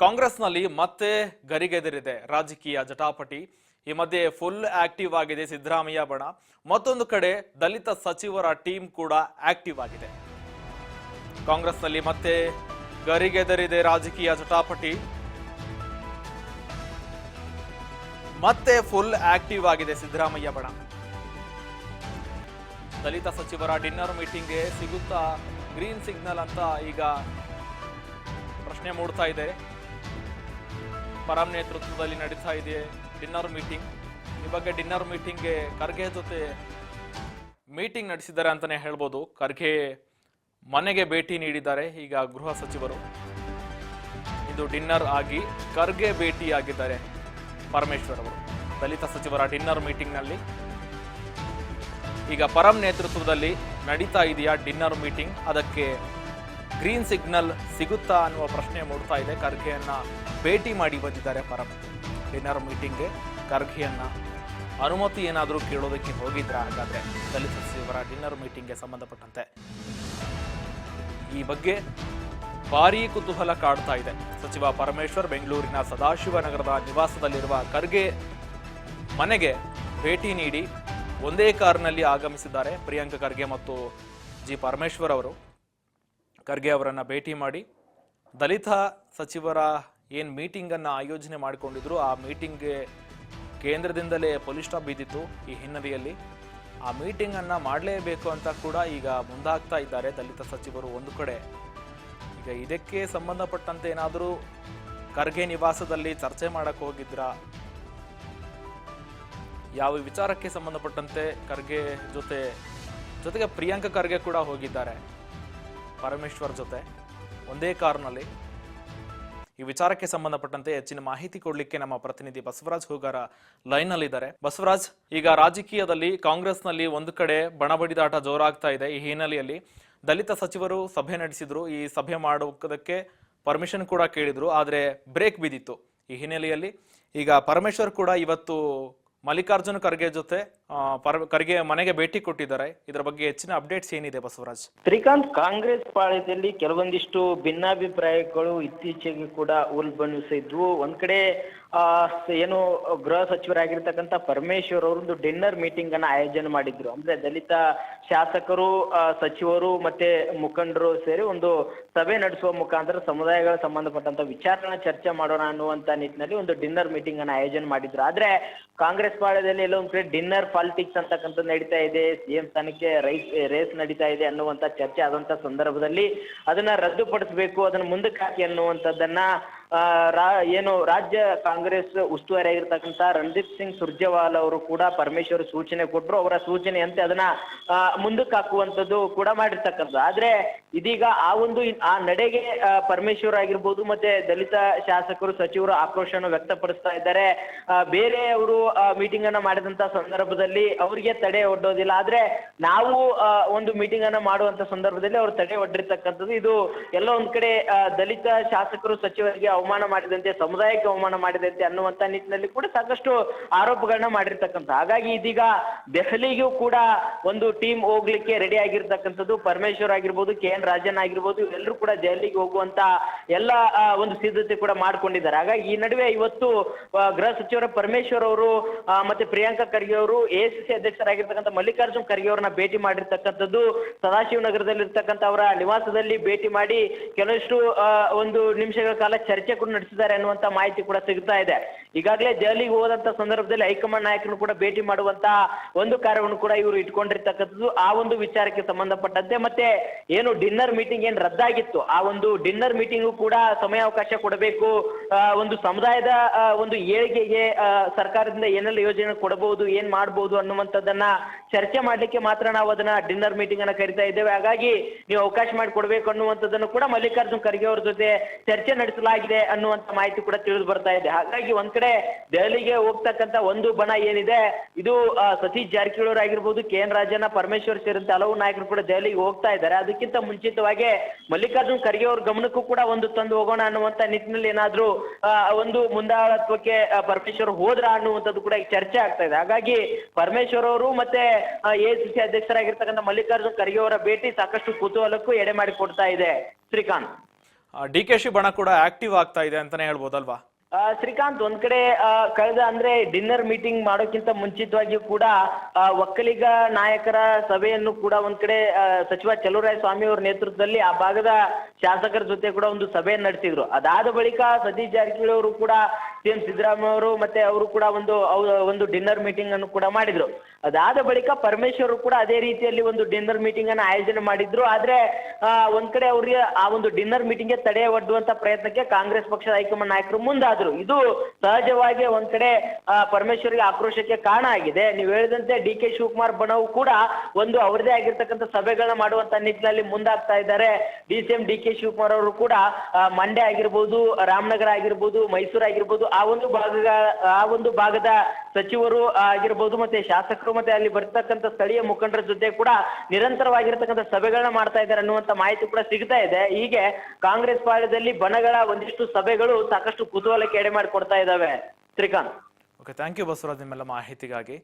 ಕಾಂಗ್ರೆಸ್ನಲ್ಲಿ ಮತ್ತೆ ಗರಿಗೆದರಿದೆ ರಾಜಕೀಯ ಜಟಾಪಟಿ. ಈ ಮಧ್ಯೆ ಫುಲ್ ಆಕ್ಟಿವ್ ಆಗಿದೆ ಸಿದ್ದರಾಮಯ್ಯ ಬಣ. ಮತ್ತೊಂದು ಕಡೆ ದಲಿತ ಸಚಿವರ ಟೀಮ್ ಕೂಡ ಆಕ್ಟಿವ್ ಆಗಿದೆ. ಕಾಂಗ್ರೆಸ್ನಲ್ಲಿ ಮತ್ತೆ ಗರಿಗೆದರಿದೆ ರಾಜಕೀಯ ಜಟಾಪಟಿ. ಮತ್ತೆ ಫುಲ್ ಆಕ್ಟಿವ್ ಆಗಿದೆ ಸಿದ್ದರಾಮಯ್ಯ ಬಣ. ದಲಿತ ಸಚಿವರ ಡಿನ್ನರ್ ಮೀಟಿಂಗ್ಗೆ ಸಿಗುತ್ತಾ ಗ್ರೀನ್ ಸಿಗ್ನಲ್ ಅಂತ ಈಗ ಪ್ರಶ್ನೆ ಮೂಡ್ತಾ ಇದೆ. ಪರಂ ನೇತೃತ್ವದಲ್ಲಿ ನಡೀತಾ ಇದೆ ಡಿನ್ನರ್ ಮೀಟಿಂಗ್. ಈ ಬಗ್ಗೆ ಡಿನ್ನರ್ ಮೀಟಿಂಗ್ಗೆ ಖರ್ಗೆ ಜೊತೆ ಮೀಟಿಂಗ್ ನಡೆಸಿದ್ದಾರೆ ಅಂತಾನೆ ಹೇಳ್ಬೋದು. ಖರ್ಗೆ ಮನೆಗೆ ಭೇಟಿ ನೀಡಿದ್ದಾರೆ ಈಗ ಗೃಹ ಸಚಿವರು. ಇದು ಡಿನ್ನರ್ ಆಗಿ ಖರ್ಗೆ ಭೇಟಿಯಾಗಿದ್ದಾರೆ ಪರಮೇಶ್ವರ್ ಅವರು. ದಲಿತ ಸಚಿವರ ಡಿನ್ನರ್ ಮೀಟಿಂಗ್ನಲ್ಲಿ ಈಗ ಪರಂ ನೇತೃತ್ವದಲ್ಲಿ ನಡೀತಾ ಇದೆಯಾ ಡಿನ್ನರ್ ಮೀಟಿಂಗ್, ಅದಕ್ಕೆ ಗ್ರೀನ್ ಸಿಗ್ನಲ್ ಸಿಗುತ್ತಾ ಅನ್ನುವ ಪ್ರಶ್ನೆ ಮೂಡ್ತಾ ಇದೆ. ಖರ್ಗೆಯನ್ನ ಭೇಟಿ ಮಾಡಿ ಬಂದಿದ್ದಾರೆ ಪರಂ. ಡಿನ್ನರ್ ಮೀಟಿಂಗ್ಗೆ ಖರ್ಗೆಯನ್ನ ಅನುಮತಿ ಏನಾದರೂ ಕೇಳೋದಕ್ಕೆ ಹೋಗಿದ್ರ ಹಾಗಾದ್ರೆ ದಲಿತ ಸಚಿವರ ಡಿನ್ನರ್ ಮೀಟಿಂಗ್ಗೆ ಸಂಬಂಧಪಟ್ಟಂತೆ ಈ ಬಗ್ಗೆ ಭಾರೀ ಕುತೂಹಲ ಕಾಡ್ತಾ ಇದೆ. ಸಚಿವ ಪರಮೇಶ್ವರ್ ಬೆಂಗಳೂರಿನ ಸದಾಶಿವನಗರದ ನಿವಾಸದಲ್ಲಿರುವ ಖರ್ಗೆ ಮನೆಗೆ ಭೇಟಿ ನೀಡಿ ಒಂದೇ ಕಾರಿನಲ್ಲಿ ಆಗಮಿಸಿದ್ದಾರೆ. ಪ್ರಿಯಾಂಕ ಖರ್ಗೆ ಮತ್ತು ಜಿ ಪರಮೇಶ್ವರ್ ಅವರು ಖರ್ಗೆ ಅವರನ್ನ ಭೇಟಿ ಮಾಡಿ ದಲಿತ ಸಚಿವರ ಏನು ಮೀಟಿಂಗ್ ಅನ್ನ ಆಯೋಜನೆ ಮಾಡಿಕೊಂಡಿದ್ರು ಆ ಮೀಟಿಂಗ್ಗೆ ಕೇಂದ್ರದಿಂದಲೇ ಪೊಲೀಸ್ ಸ್ಟಾಪ್ ಬಿದ್ದಿತ್ತು. ಈ ಹಿನ್ನೆಲೆಯಲ್ಲಿ ಆ ಮೀಟಿಂಗ್ ಅನ್ನ ಮಾಡಲೇಬೇಕು ಅಂತ ಕೂಡ ಈಗ ಮುಂದಾಗ್ತಾ ಇದ್ದಾರೆ ದಲಿತ ಸಚಿವರು. ಒಂದು ಕಡೆ ಈಗ ಇದಕ್ಕೆ ಸಂಬಂಧಪಟ್ಟಂತೆ ಏನಾದರೂ ಖರ್ಗೆ ನಿವಾಸದಲ್ಲಿ ಚರ್ಚೆ ಮಾಡಕ್ ಹೋಗಿದ್ರ, ಯಾವ ವಿಚಾರಕ್ಕೆ ಸಂಬಂಧಪಟ್ಟಂತೆ ಖರ್ಗೆ ಜೊತೆಗೆ ಪ್ರಿಯಾಂಕ ಖರ್ಗೆ ಕೂಡ ಹೋಗಿದ್ದಾರೆ ಪರಮೇಶ್ವರ್ ಜೊತೆ ಒಂದೇ ಕಾರ್ನಲ್ಲಿ. ಈ ವಿಚಾರಕ್ಕೆ ಸಂಬಂಧಪಟ್ಟಂತೆ ಹೆಚ್ಚಿನ ಮಾಹಿತಿ ಕೊಡ್ಲಿಕ್ಕೆ ನಮ್ಮ ಪ್ರತಿನಿಧಿ ಬಸವರಾಜ್ ಹೂಗಾರ ಲೈನ್ ಅಲ್ಲಿ ಇದ್ದಾರೆ. ಬಸವರಾಜ್, ಈಗ ರಾಜಕೀಯದಲ್ಲಿ ಕಾಂಗ್ರೆಸ್ನಲ್ಲಿ ಒಂದು ಕಡೆ ಬಣಬಡಿದಾಟ ಜೋರಾಗ್ತಾ ಇದೆ. ಈ ಹಿನ್ನೆಲೆಯಲ್ಲಿ ದಲಿತ ಸಚಿವರು ಸಭೆ ನಡೆಸಿದ್ರು. ಈ ಸಭೆ ಮಾಡೋದಕ್ಕೆ ಪರ್ಮಿಷನ್ ಕೂಡ ಕೇಳಿದ್ರು, ಆದ್ರೆ ಬ್ರೇಕ್ ಬಿದ್ದಿತ್ತು. ಈ ಹಿನ್ನೆಲೆಯಲ್ಲಿ ಈಗ ಪರಮೇಶ್ವರ್ ಕೂಡ ಇವತ್ತು ಮಲ್ಲಿಕಾರ್ಜುನ ಖರ್ಗೆ ಜೊತೆ ಖರ್ಗೆ ಮನೆಗೆ ಭೇಟಿ ಕೊಟ್ಟಿದ್ದಾರೆ. ಇದರ ಬಗ್ಗೆ ಹೆಚ್ಚಿನ ಅಪ್ಡೇಟ್ಸ್ ಏನಿದೆ ಬಸವರಾಜ್? ಶ್ರೀಕಾಂತ್, ಕಾಂಗ್ರೆಸ್ ಪಾಳ್ಯದಲ್ಲಿ ಕೆಲವೊಂದಿಷ್ಟು ಭಿನ್ನಾಭಿಪ್ರಾಯಗಳು ಇತ್ತೀಚೆಗೆ ಕೂಡ ಉಲ್ಬಣಿಸಿದ್ವು. ಒಂದ್ ಕಡೆ ಏನು ಗೃಹ ಸಚಿವರಾಗಿರ್ತಕ್ಕಂಥ ಪರಮೇಶ್ವರ್ ಅವರೊಂದು ಡಿನ್ನರ್ ಮೀಟಿಂಗ್ ಅನ್ನ ಆಯೋಜನೆ ಮಾಡಿದ್ರು. ಅಂದ್ರೆ ದಲಿತ ಶಾಸಕರು, ಸಚಿವರು ಮತ್ತೆ ಮುಖಂಡರು ಸೇರಿ ಒಂದು ಸಭೆ ನಡೆಸುವ ಮುಖಾಂತರ ಸಮುದಾಯಗಳ ಸಂಬಂಧಪಟ್ಟಂತ ವಿಚಾರನ ಚರ್ಚೆ ಮಾಡೋಣ ಅನ್ನುವಂತ ನಿಟ್ಟಿನಲ್ಲಿ ಒಂದು ಡಿನ್ನರ್ ಮೀಟಿಂಗ್ ಅನ್ನ ಆಯೋಜನೆ ಮಾಡಿದ್ರು. ಆದ್ರೆ ಕಾಂಗ್ರೆಸ್ ಪಾಳ್ಯದಲ್ಲಿ ಎಲ್ಲೋ ಒಂದ್ ಕಡೆ ಡಿನ್ನರ್ ಪಾಲಿಟಿಕ್ಸ್ ಅಂತಕ್ಕಂಥದ್ದು ನಡೀತಾ ಇದೆ, ಸಿಎಂ ಸ್ಥಾನಕ್ಕೆ ರೇಸ್ ನಡೀತಾ ಇದೆ ಅನ್ನುವಂತ ಚರ್ಚೆ ಆದಂತ ಸಂದರ್ಭದಲ್ಲಿ ಅದನ್ನ ರದ್ದುಪಡಿಸಬೇಕು, ಅದನ್ನ ಮುಂದಕ್ಕೆ ಹಾಕಿ ಅನ್ನುವಂಥದ್ದನ್ನ ಏನು ರಾಜ್ಯ ಕಾಂಗ್ರೆಸ್ ಉಸ್ತುವಾರಿ ಆಗಿರ್ತಕ್ಕಂಥ ರಣದೀಪ್ ಸಿಂಗ್ ಸುರ್ಜೇವಾಲಾ ಅವರು ಕೂಡ ಪರಮೇಶ್ವರ್ ಸೂಚನೆ ಕೊಟ್ಟರು. ಅವರ ಸೂಚನೆಯಂತೆ ಅದನ್ನ ಮುಂದಕ್ಕೆ ಹಾಕುವಂಥದ್ದು ಕೂಡ ಮಾಡಿರ್ತಕ್ಕಂಥದ್ದು. ಆದ್ರೆ ಇದೀಗ ಆ ನಡೆಗೆ ಪರಮೇಶ್ವರ್ ಆಗಿರ್ಬೋದು ಮತ್ತೆ ದಲಿತ ಶಾಸಕರು, ಸಚಿವರು ಆಕ್ರೋಶವನ್ನು ವ್ಯಕ್ತಪಡಿಸ್ತಾ ಇದ್ದಾರೆ. ಬೇರೆಯವರು ಮೀಟಿಂಗ್ ಅನ್ನ ಮಾಡಿದಂತ ಸಂದರ್ಭದಲ್ಲಿ ಅವರಿಗೆ ತಡೆ ಒಡ್ಡೋದಿಲ್ಲ, ಆದ್ರೆ ನಾವು ಒಂದು ಮೀಟಿಂಗ್ ಅನ್ನ ಮಾಡುವಂತ ಸಂದರ್ಭದಲ್ಲಿ ಅವರು ತಡೆ ಒಡ್ಡಿರ್ತಕ್ಕಂಥದ್ದು. ಇದು ಎಲ್ಲೋ ಒಂದ್ ಕಡೆ ದಲಿತ ಶಾಸಕರು, ಸಚಿವರಿಗೆ ಅವಮಾನ ಮಾಡಿದಂತೆ, ಸಮುದಾಯಕ್ಕೆ ಅವಮಾನ ಮಾಡಿದಂತೆ ಅನ್ನುವಂತ ನಿಟ್ಟಿನಲ್ಲಿ ಕೂಡ ಸಾಕಷ್ಟು ಆರೋಪಗಳನ್ನ ಮಾಡಿರ್ತಕ್ಕಂಥ. ಹಾಗಾಗಿ ಇದೀಗ ದೆಹಲಿಗೂ ಕೂಡ ಒಂದು ಟೀಮ್ ಹೋಗ್ಲಿಕ್ಕೆ ರೆಡಿ ಆಗಿರ್ತಕ್ಕಂಥದ್ದು. ಪರಮೇಶ್ವರ್ ಆಗಿರ್ಬೋದು, KN ರಾಜನ್ ಆಗಿರ್ಬೋದು, ಎಲ್ಲರೂ ಕೂಡ ದೆಹಲಿಗೆ ಹೋಗುವಂತ ಎಲ್ಲ ಒಂದು ಸಿದ್ಧತೆ ಕೂಡ ಮಾಡ್ಕೊಂಡಿದ್ದಾರೆ. ಹಾಗಾಗಿ ಈ ನಡುವೆ ಇವತ್ತು ಗೃಹ ಸಚಿವರ ಪರಮೇಶ್ವರ್ ಅವರು ಮತ್ತೆ ಪ್ರಿಯಾಂಕ ಖರ್ಗೆ ಅವರು ACC ಅಧ್ಯಕ್ಷರಾಗಿರ್ತಕ್ಕಂಥ ಮಲ್ಲಿಕಾರ್ಜುನ್ ಖರ್ಗೆ ಅವರನ್ನ ಭೇಟಿ ಮಾಡಿರ್ತಕ್ಕಂಥದ್ದು. ಸದಾಶಿವನಗರದಲ್ಲಿ ಇರ್ತಕ್ಕಂಥ ಅವರ ನಿವಾಸದಲ್ಲಿ ಭೇಟಿ ಮಾಡಿ ಕೆಲವಷ್ಟು ಒಂದು ನಿಮಿಷಗಳ ಕಾಲ ಚರ್ಚೆ ಕೂಡ ನಡೆಸಿದ್ದಾರೆ ಅನ್ನುವಂತ ಮಾಹಿತಿ ಕೂಡ ಸಿಗ್ತಾ ಇದೆ. ಈಗಾಗಲೇ ದೆಹಲಿಗೆ ಹೋದಂತ ಸಂದರ್ಭದಲ್ಲಿ ಹೈಕಮಾಂಡ್ ನಾಯಕರನ್ನು ಕೂಡ ಭೇಟಿ ಮಾಡುವಂತ ಒಂದು ಕಾರ್ಯವನ್ನು ಕೂಡ ಇವರು ಇಟ್ಕೊಂಡಿರ್ತಕ್ಕಂಥದ್ದು. ಆ ಒಂದು ವಿಚಾರಕ್ಕೆ ಸಂಬಂಧಪಟ್ಟಂತೆ ಮತ್ತೆ ಏನು ಡಿನ್ನರ್ ಮೀಟಿಂಗ್ ಏನ್ ರದ್ದಾಗಿತ್ತು, ಆ ಒಂದು ಡಿನ್ನರ್ ಮೀಟಿಂಗು ಕೂಡ ಸಮಯಾವಕಾಶ ಕೊಡಬೇಕು, ಒಂದು ಸಮುದಾಯದ ಒಂದು ಏಳಿಗೆಗೆ ಸರ್ಕಾರದಿಂದ ಏನೆಲ್ಲ ಯೋಜನೆ ಕೊಡಬಹುದು, ಏನ್ ಮಾಡಬಹುದು ಅನ್ನುವಂಥದ್ದನ್ನ ಚರ್ಚೆ ಮಾಡ್ಲಿಕ್ಕೆ ಮಾತ್ರ ನಾವು ಅದನ್ನ ಡಿನ್ನರ್ ಮೀಟಿಂಗ್ ಅನ್ನ ಕರಿತಾ ಇದ್ದೇವೆ. ಹಾಗಾಗಿ ನೀವು ಅವಕಾಶ ಮಾಡಿ ಕೊಡ್ಬೇಕು ಅನ್ನುವಂಥದ್ದನ್ನು ಕೂಡ ಮಲ್ಲಿಕಾರ್ಜುನ್ ಖರ್ಗೆ ಅವ್ರ ಜೊತೆ ಚರ್ಚೆ ನಡೆಸಲಾಗಿದೆ ಅನ್ನುವಂತ ಮಾಹಿತಿ ಕೂಡ ತಿಳಿದು ಬರ್ತಾ ಇದೆ. ಹಾಗಾಗಿ ಒಂದ್ ಕಡೆ ದೆಹಲಿಗೆ ಹೋಗ್ತಕ್ಕಂತ ಒಂದು ಬಣ ಏನಿದೆ, ಇದು ಸತೀಶ್ ಜಾರಕಿಹೊಳಿ ಆಗಿರ್ಬೋದು, KN ರಾಜಣ್ಣ, ಪರಮೇಶ್ವರ್ ಸೇರಿದಂತೆ ಹಲವು ನಾಯಕರು ಕೂಡ ದೆಹಲಿಗೆ ಹೋಗ್ತಾ ಇದ್ದಾರೆ. ಅದಕ್ಕಿಂತ ಮುಂಚಿತವಾಗಿ ಮಲ್ಲಿಕಾರ್ಜುನ್ ಖರ್ಗೆ ಅವ್ರ ಗಮನಕ್ಕೂ ಕೂಡ ಒಂದು ತಂದು ಹೋಗೋಣ ಅನ್ನುವಂತ ನಿಟ್ಟಿನಲ್ಲಿ ಏನಾದ್ರೂ ಒಂದು ಮುಂದಾಳತ್ವಕ್ಕೆ ಪರಮೇಶ್ವರ್ ಹೋದ್ರ ಅನ್ನುವಂಥದ್ದು ಕೂಡ ಈಗ ಚರ್ಚೆ ಆಗ್ತಾ ಇದೆ. ಹಾಗಾಗಿ ಪರಮೇಶ್ವರ್ ಅವರು ಮತ್ತೆ ACC ಅಧ್ಯಕ್ಷರಾಗಿರ್ತಕ್ಕಂಥ ಮಲ್ಲಿಕಾರ್ಜುನ್ ಖರ್ಗೆ ಅವರ ಭೇಟಿ ಸಾಕಷ್ಟು ಕುತೂಹಲಕ್ಕೂ ಎಡೆ ಮಾಡಿ ಕೊಡ್ತಾ ಇದೆ ಶ್ರೀಕಾಂತ್. DKಶಿ ಬಣ ಕೂಡ ಆಕ್ಟಿವ್ ಆಗ್ತಾ ಇದೆ ಅಂತಾನೆ ಹೇಳ್ಬೋದಲ್ವಾ? ಶ್ರೀಕಾಂತ್, ಒಂದ್ ಕಡೆ ಕಳೆದ ಅಂದ್ರೆ ಡಿನ್ನರ್ ಮೀಟಿಂಗ್ ಮಾಡೋಕ್ಕಿಂತ ಮುಂಚಿತವಾಗಿ ಕೂಡ ಒಕ್ಕಲಿಗ ನಾಯಕರ ಸಭೆಯನ್ನು ಕೂಡ ಒಂದ್ ಕಡೆ ಸಚಿವ ಚಲುವರಾಯಸ್ವಾಮಿ ಅವರ ನೇತೃತ್ವದಲ್ಲಿ ಆ ಭಾಗದ ಶಾಸಕರ ಜೊತೆ ಕೂಡ ಒಂದು ಸಭೆಯನ್ನು ನಡೆಸಿದ್ರು. ಅದಾದ ಬಳಿಕ ಸತೀಶ್ ಜಾರಕಿಹೊಳಿ ಅವರು ಕೂಡ CM ಸಿದ್ದರಾಮಯ್ಯ ಅವರು ಮತ್ತೆ ಅವರು ಕೂಡ ಒಂದು ಡಿನ್ನರ್ ಮೀಟಿಂಗ್ ಅನ್ನು ಕೂಡ ಮಾಡಿದ್ರು. ಅದಾದ ಬಳಿಕ ಪರಮೇಶ್ವರ್ ಕೂಡ ಅದೇ ರೀತಿಯಲ್ಲಿ ಒಂದು ಡಿನ್ನರ್ ಮೀಟಿಂಗ್ ಅನ್ನು ಆಯೋಜನೆ ಮಾಡಿದ್ರು. ಆದ್ರೆ ಒಂದ್ ಕಡೆ ಅವ್ರಿಗೆ ಆ ಒಂದು ಡಿನ್ನರ್ ಮೀಟಿಂಗ್ ಗೆ ತಡೆ ಒಡ್ಡುವಂತ ಪ್ರಯತ್ನಕ್ಕೆ ಕಾಂಗ್ರೆಸ್ ಪಕ್ಷದ ಹೈಕಮಾಂಡ್ ನಾಯಕರು ಮುಂದಾದ್ರು. ಇದು ಸಹಜವಾಗಿ ಒಂದ್ ಕಡೆ ಪರಮೇಶ್ವರ್ಗೆ ಆಕ್ರೋಶಕ್ಕೆ ಕಾರಣ ಆಗಿದೆ. ನೀವು ಹೇಳಿದಂತೆ DK ಶಿವಕುಮಾರ್ ಬಣವು ಕೂಡ ಒಂದು ಅವರದೇ ಆಗಿರ್ತಕ್ಕಂಥ ಸಭೆಗಳನ್ನ ಮಾಡುವಂತ ನಿಟ್ಟಿನಲ್ಲಿ ಮುಂದಾಗ್ತಾ ಇದ್ದಾರೆ. CM DK ಶಿವಕುಮಾರ್ ಅವರು ಕೂಡ ಮಂಡ್ಯ ಆಗಿರ್ಬೋದು, ರಾಮನಗರ ಆಗಿರ್ಬೋದು, ಮೈಸೂರು ಆಗಿರ್ಬೋದು, ಆ ಒಂದು ಭಾಗದ ಸಚಿವರು ಆಗಿರ್ಬೋದು ಮತ್ತೆ ಶಾಸಕರು ಮತ್ತೆ ಅಲ್ಲಿ ಬರ್ತಕ್ಕಂಥ ಸ್ಥಳೀಯ ಮುಖಂಡರ ಜೊತೆ ಕೂಡ ನಿರಂತರವಾಗಿರ್ತಕ್ಕಂಥ ಸಭೆಗಳನ್ನ ಮಾಡ್ತಾ ಇದ್ದಾರೆ ಅನ್ನುವಂತ ಮಾಹಿತಿ ಕೂಡ ಸಿಗ್ತಾ ಇದೆ. ಹೀಗೆ ಕಾಂಗ್ರೆಸ್ ಪಾಳ್ಯದಲ್ಲಿ ಬಣಗಳ ಒಂದಿಷ್ಟು ಸಭೆಗಳು ಸಾಕಷ್ಟು ಕುತೂಹಲಕ್ಕೆ ಎಡೆ ಮಾಡಿಕೊಡ್ತಾ ಇದ್ದಾವೆ. Srikanth, okay, thank you Basavaraj ನಿಮ್ಮೆಲ್ಲ ಮಾಹಿತಿಗಾಗಿ.